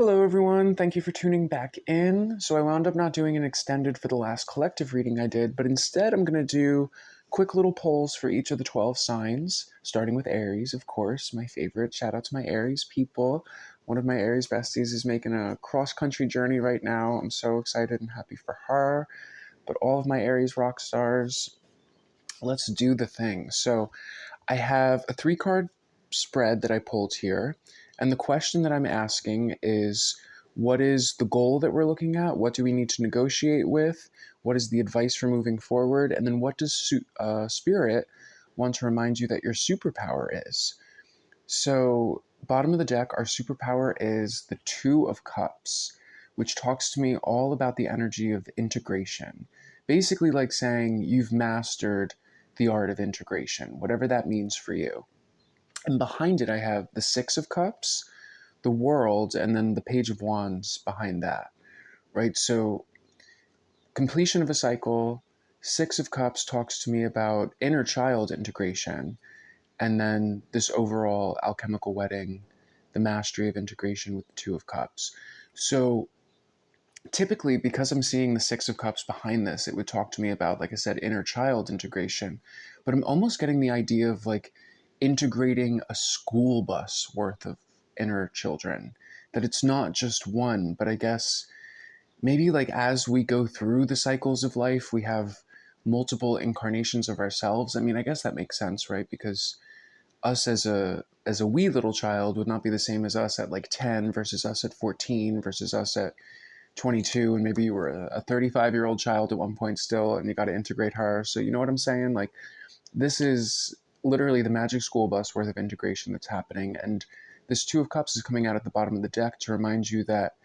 Hello, everyone. Thank you for tuning back in. So, I wound up not doing an extended for the last collective reading I did, but instead, I'm going to do quick little polls for each of the 12 signs, starting with Aries, of course, my favorite. Shout out to my Aries people. One of my Aries besties is making a cross country journey right now. I'm so excited and happy for her. But all of my Aries rock stars, let's do the thing. So, I have a 3 card spread that I pulled here, and the question that I'm asking is, what is the goal that we're looking at? What do we need to negotiate with? What is the advice for moving forward? And then what does Spirit want to remind you that your superpower is? So, bottom of the deck, our superpower is the Two of Cups, which talks to me all about the energy of integration. Basically, like saying you've mastered the art of integration, whatever that means for you. And behind it, I have the Six of Cups, the World, and then the Page of Wands behind that, right? So, completion of a cycle, Six of Cups talks to me about inner child integration, and then this overall alchemical wedding, the mastery of integration with the Two of Cups. So, typically, because I'm seeing the Six of Cups behind this, it would talk to me about, like I said, inner child integration. But I'm almost getting the idea of like integrating a school bus worth of inner children. That it's not just one, but I guess maybe like as we go through the cycles of life, we have multiple incarnations of ourselves. I mean, I guess that makes sense, right? Because us as a wee little child would not be the same as us at like 10 versus us at 14 versus us at 22, and maybe you were a 35-year-old child at one point still, and you got to integrate her. So you know what I'm saying? Like, this is literally the magic school bus worth of integration that's happening. And this Two of Cups is coming out at the bottom of the deck to remind you that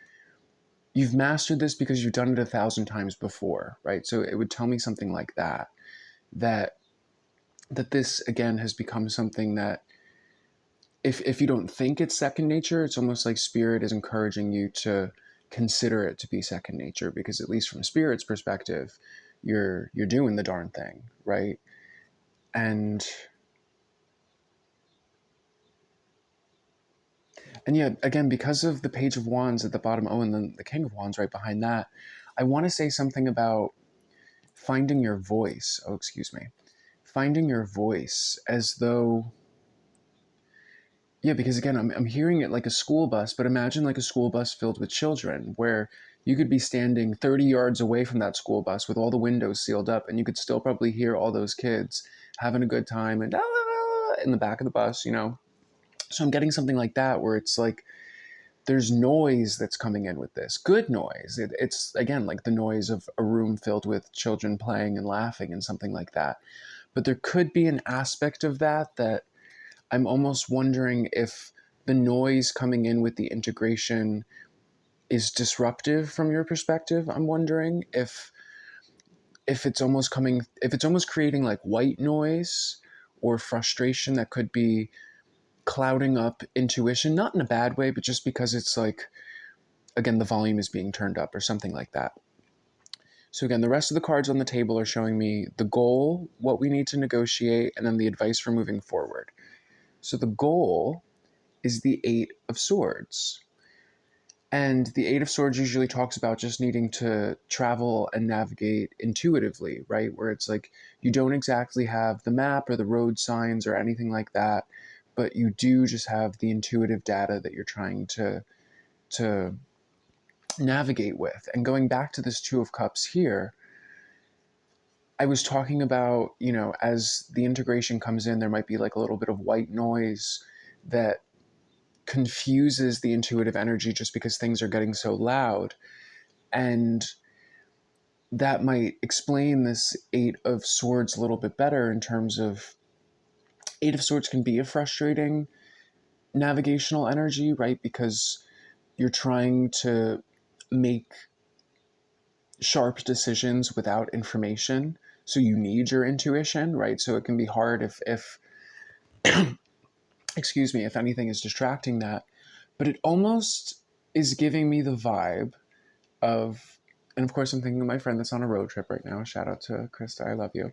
you've mastered this because you've done it 1,000 times before, right? So it would tell me something like that, that this again has become something that if you don't think it's second nature, it's almost like Spirit is encouraging you to consider it to be second nature, because at least from Spirit's perspective, you're doing the darn thing, right? And yeah, again, because of the Page of Wands at the bottom, oh, and then the King of Wands right behind that, I want to say something about finding your voice. Oh, excuse me. Finding your voice, as though, yeah, because again, I'm hearing it like a school bus, but imagine like a school bus filled with children, where you could be standing 30 yards away from that school bus with all the windows sealed up, and you could still probably hear all those kids having a good time and in the back of the bus, you know? So I'm getting something like that, where it's like there's noise that's coming in with this. Good noise. It's, again, like the noise of a room filled with children playing and laughing and something like that. But there could be an aspect of that I'm almost wondering if the noise coming in with the integration is disruptive from your perspective. I'm wondering if it's almost creating like white noise or frustration that could be clouding up intuition, not in a bad way, but just because it's like, again, the volume is being turned up or something like that. So again, the rest of the cards on the table are showing me the goal, what we need to negotiate, and then the advice for moving forward. So the goal is the Eight of Swords. And the Eight of Swords usually talks about just needing to travel and navigate intuitively, right? Where it's like you don't exactly have the map or the road signs or anything like that, but you do just have the intuitive data that you're trying to navigate with. And going back to this Two of Cups here, I was talking about, as the integration comes in, there might be like a little bit of white noise that confuses the intuitive energy just because things are getting so loud. And that might explain this Eight of Swords a little bit better, in terms of Eight of Swords can be a frustrating navigational energy, right? Because you're trying to make sharp decisions without information. So you need your intuition, right? So it can be hard if excuse me, if anything is distracting that. But it almost is giving me the vibe of, and of course I'm thinking of my friend that's on a road trip right now. Shout out to Krista, I love you.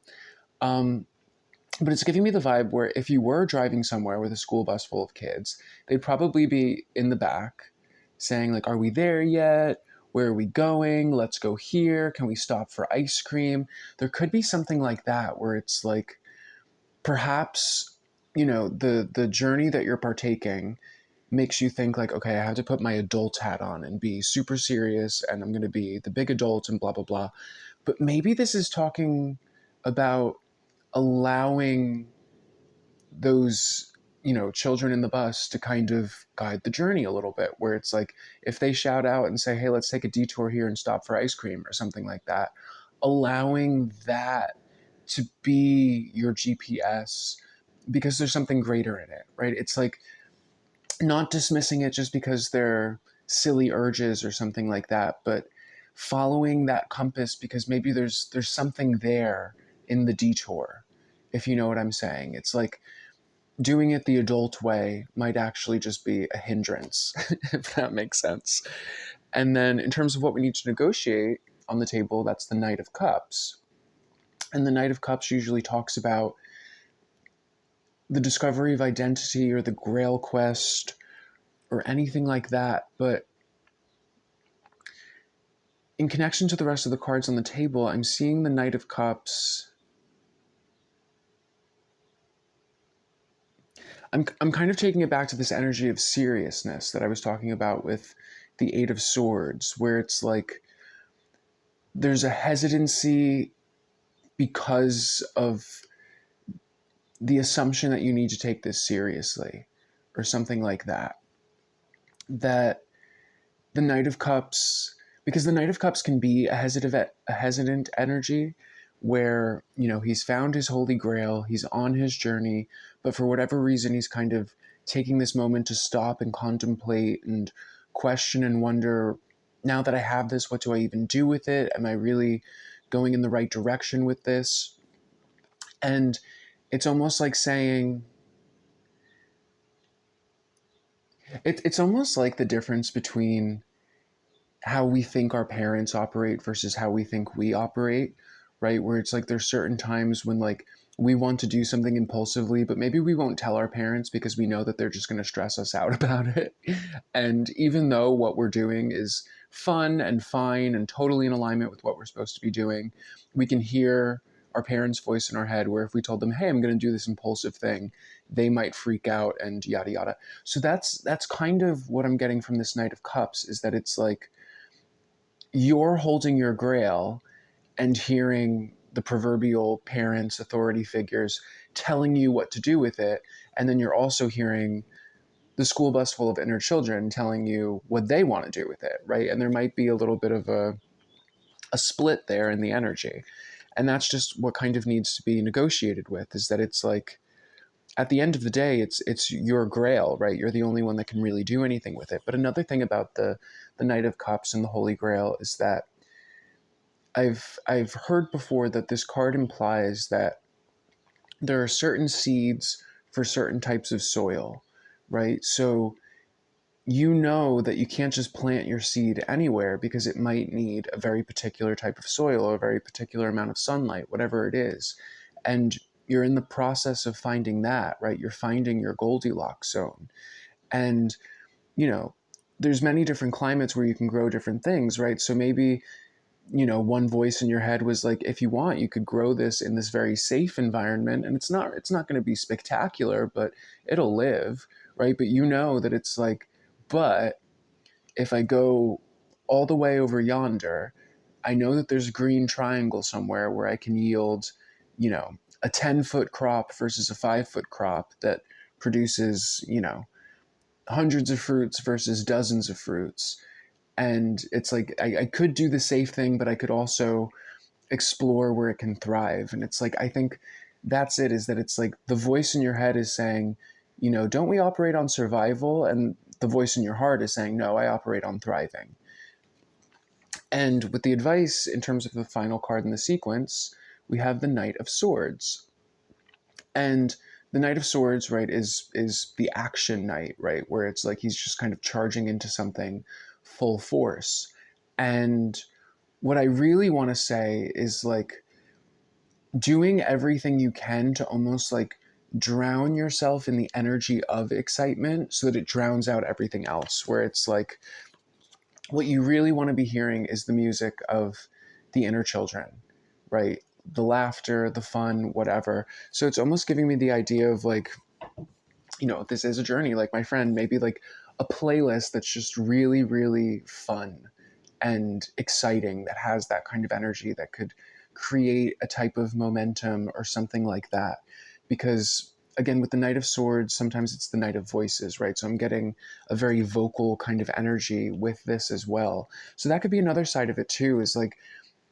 But it's giving me the vibe where if you were driving somewhere with a school bus full of kids, they'd probably be in the back, saying like, are we there yet? Where are we going? Let's go here. Can we stop for ice cream? There could be something like that where it's like, perhaps, the journey that you're partaking makes you think like, okay, I have to put my adult hat on and be super serious, and I'm going to be the big adult and blah blah blah. But maybe this is talking about allowing those, children in the bus to kind of guide the journey a little bit, where it's like, if they shout out and say, hey, let's take a detour here and stop for ice cream or something like that, allowing that to be your GPS, because there's something greater in it, right? It's like not dismissing it just because they're silly urges or something like that, but following that compass because maybe there's something there in the detour, if you know what I'm saying. It's like doing it the adult way might actually just be a hindrance, if that makes sense. And then in terms of what we need to negotiate on the table, that's the Knight of Cups. And the Knight of Cups usually talks about the discovery of identity or the Grail quest or anything like that. But in connection to the rest of the cards on the table, I'm seeing the Knight of Cups. I'm kind of taking it back to this energy of seriousness that I was talking about with the Eight of Swords, where it's like there's a hesitancy because of the assumption that you need to take this seriously or something like that. That the Knight of Cups, because the Knight of Cups can be a hesitant energy where, he's found his holy grail, he's on his journey, but for whatever reason, he's kind of taking this moment to stop and contemplate and question and wonder, now that I have this, what do I even do with it? Am I really going in the right direction with this? And it's almost like saying, it's almost like the difference between how we think our parents operate versus how we think we operate, right? Where it's like there's certain times when like we want to do something impulsively, but maybe we won't tell our parents because we know that they're just going to stress us out about it. And even though what we're doing is fun and fine and totally in alignment with what we're supposed to be doing, we can hear our parents' voice in our head where if we told them, hey, I'm going to do this impulsive thing, they might freak out and yada yada. So that's kind of what I'm getting from this Knight of Cups, is that it's like you're holding your grail and hearing the proverbial parents, authority figures telling you what to do with it. And then you're also hearing the school bus full of inner children telling you what they want to do with it, right? And there might be a little bit of a split there in the energy. And that's just what kind of needs to be negotiated with, is that it's like, at the end of the day, it's your grail, right? You're the only one that can really do anything with it. But another thing about the Knight of Cups and the Holy Grail is that I've heard before that this card implies that there are certain seeds for certain types of soil, right? So you know that you can't just plant your seed anywhere because it might need a very particular type of soil or a very particular amount of sunlight, whatever it is. And you're in the process of finding that, right? You're finding your Goldilocks zone. And, there's many different climates where you can grow different things, right? So maybe, one voice in your head was like, if you want, you could grow this in this very safe environment, and it's not going to be spectacular, but it'll live, right? But you know that it's like, but if I go all the way over yonder, I know that there's a green triangle somewhere where I can yield, a 10-foot crop versus a 5-foot crop that produces, hundreds of fruits versus dozens of fruits. And it's like I could do the safe thing, but I could also explore where it can thrive. And it's like, I think that's it, is that it's like the voice in your head is saying, don't we operate on survival? And the voice in your heart is saying, no, I operate on thriving. And with the advice in terms of the final card in the sequence, we have the Knight of Swords. And the Knight of Swords, right, is the action knight, right, where it's like he's just kind of charging into something full force. And what I really want to say is like doing everything you can to almost like drown yourself in the energy of excitement so that it drowns out everything else. Where it's like, what you really want to be hearing is the music of the inner children, right? The laughter, the fun, whatever. So it's almost giving me the idea of like, this is a journey, like my friend, maybe like a playlist that's just really, really fun and exciting, that has that kind of energy that could create a type of momentum or something like that. Because again, with the Knight of Swords, sometimes it's the Knight of Voices, right? So I'm getting a very vocal kind of energy with this as well. So that could be another side of it too, is like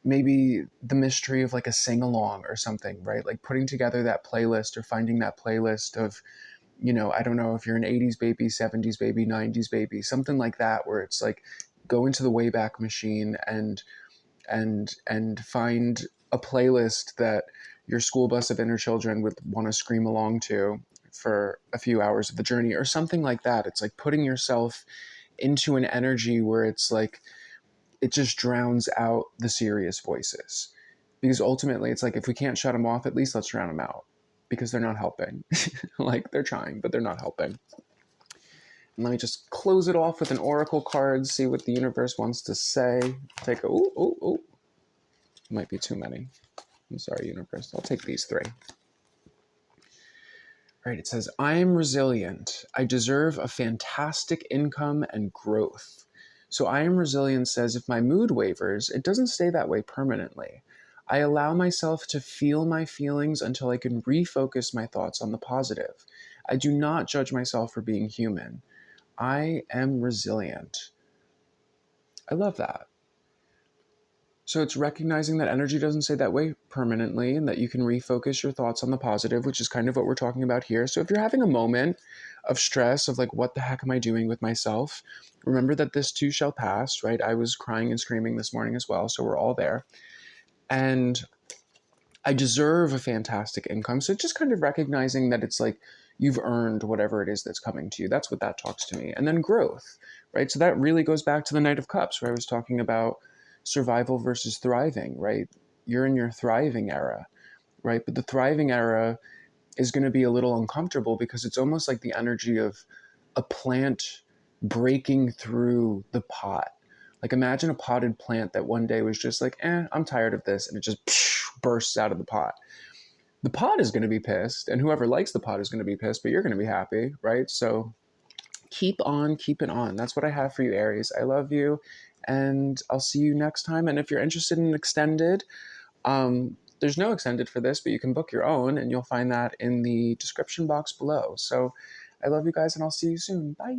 maybe the mystery of like a sing along or something, right? Like putting together that playlist or finding that playlist of, I don't know if you're an 80s baby, 70s baby, 90s baby, something like that, where it's like go into the Wayback Machine and find a playlist that your school bus of inner children would want to scream along to for a few hours of the journey or something like that. It's like putting yourself into an energy where it's like it just drowns out the serious voices. Because ultimately, it's like if we can't shut them off, at least let's drown them out because they're not helping. Like they're trying, but they're not helping. And let me just close it off with an oracle card, see what the universe wants to say. Take a, ooh, ooh, ooh. Might be too many. I'm sorry, universe. I'll take these three. All right, it says, I am resilient. I deserve a fantastic income and growth. So I am resilient says if my mood wavers, it doesn't stay that way permanently. I allow myself to feel my feelings until I can refocus my thoughts on the positive. I do not judge myself for being human. I am resilient. I love that. So it's recognizing that energy doesn't stay that way permanently and that you can refocus your thoughts on the positive, which is kind of what we're talking about here. So if you're having a moment of stress of like, what the heck am I doing with myself? Remember that this too shall pass, right? I was crying and screaming this morning as well. So we're all there. And I deserve a fantastic income. So just kind of recognizing that it's like you've earned whatever it is that's coming to you. That's what that talks to me. And then growth, right? So that really goes back to the Knight of Cups, where I was talking about survival versus thriving, right? You're in your thriving era, right? But the thriving era is going to be a little uncomfortable because it's almost like the energy of a plant breaking through the pot. Like imagine a potted plant that one day was just like, I'm tired of this. And it just bursts out of the pot. The pot is going to be pissed, and whoever likes the pot is going to be pissed, but you're going to be happy, right? So keep on keeping on. That's what I have for you, Aries. I love you, and I'll see you next time. And if you're interested in extended, there's no extended for this, but you can book your own, and you'll find that in the description box below. So I love you guys, and I'll see you soon. Bye.